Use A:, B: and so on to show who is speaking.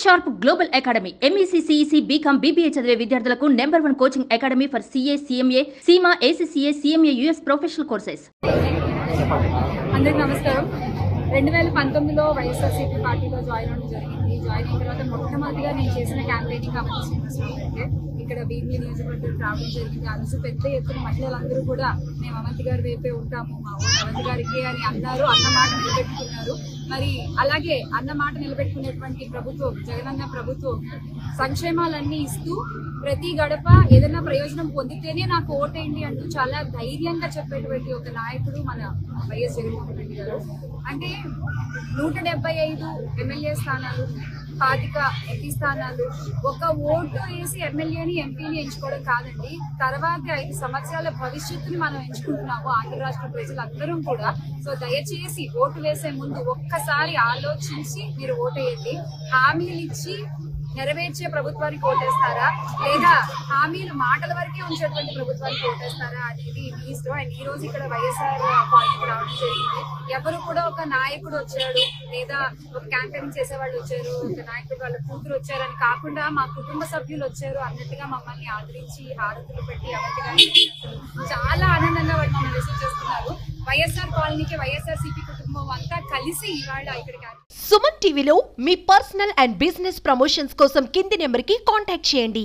A: Sharp global academy MEC CEC BCom BBA చదివే విద్యార్థులకు #1 coaching academy for CA CMA CIMA ACCA CMA US professional courses.
B: అందరికీ నమస్కారం. 2019లో వైఎస్ఆర్సీపీ పార్టీలో join అవ్వడం జరిగింది. జాయిన్ అయిన తర్వాత మొట్టమొదటిగా నేను చేసిన క్యాంపెయినింగ్ అవంతి అంటే ఇక్కడ భీమిలి నియోజకవర్గం రావడం జరిగింది. ఆ రోజు పెద్ద ఎత్తున మహిళలందరూ కూడా మేము అవంతి గారి వైపే ఉంటాము, మా ఊరు అవంతి గారికి అని అన్నారు. అన్నమాట నిలబెట్టుకున్నారు. మరి అలాగే అన్నమాట నిలబెట్టుకునేటువంటి ప్రభుత్వం, జగనన్న ప్రభుత్వం సంక్షేమాలన్నీ ఇస్తూ ప్రతి గడప ఏదైనా ప్రయోజనం పొందితేనే నాకు ఓటేయండి అంటూ చాలా ధైర్యంగా చెప్పేటువంటి ఒక నాయకుడు మన వైఎస్ జగన్మోహన్ రెడ్డి గారు. అంటే 175 ఎమ్మెల్యే స్థానాలు, 25 ఎంపీ స్థానాలు, ఒక ఓటు వేసి ఎమ్మెల్యేని ఎంపీని ఎంచుకోవడం కాదండి. తర్వాత 5 సంవత్సరాల భవిష్యత్తుని మనం ఎంచుకుంటున్నాము ఆంధ్ర రాష్ట్ర ప్రజలందరం కూడా. సో దయచేసి ఓటు వేసే ముందు ఒక్కసారి ఆలోచించి మీరు ఓటేయండి. హామీలు ఇచ్చి నెరవేర్చే ప్రభుత్వానికి ఓటేస్తారా, లేదా హామీలు మాటల వరకే ఉంచేటువంటి ప్రభుత్వానికి ఓటేస్తారా అనేది మీ ఇష్టం. అండ్ ఈ రోజు ఇక్కడ వైఎస్ఆర్ పార్టీకి రావడం జరిగింది. ఎవరు కూడా ఒక నాయకుడు వచ్చాడు, లేదా ఒక క్యాంపెయిన్ చేసేవాళ్ళు వచ్చారు, ఒక నాయకుడు వాళ్ళ కూతురు వచ్చారని కాకుండా మా కుటుంబ సభ్యులు వచ్చారు అన్నట్టుగా మమ్మల్ని ఆదరించి హారతులు పెట్టి చాలా ఆనందంగా వాళ్ళు మమ్మల్ని రిసీవ్ చేస్తున్నారు. వైఎస్ఆర్ కాలనీకి వైఎస్ఆర్సీపీ కుటుంబం అంతా కలిసి ఇవాళ ఇక్కడికి.
C: సుమన్ టీవీలో మీ పర్సనల్ అండ్ బిజినెస్ ప్రమోషన్స్ కోసం కింది నెంబర్కి కాంటాక్ట్ చేయండి.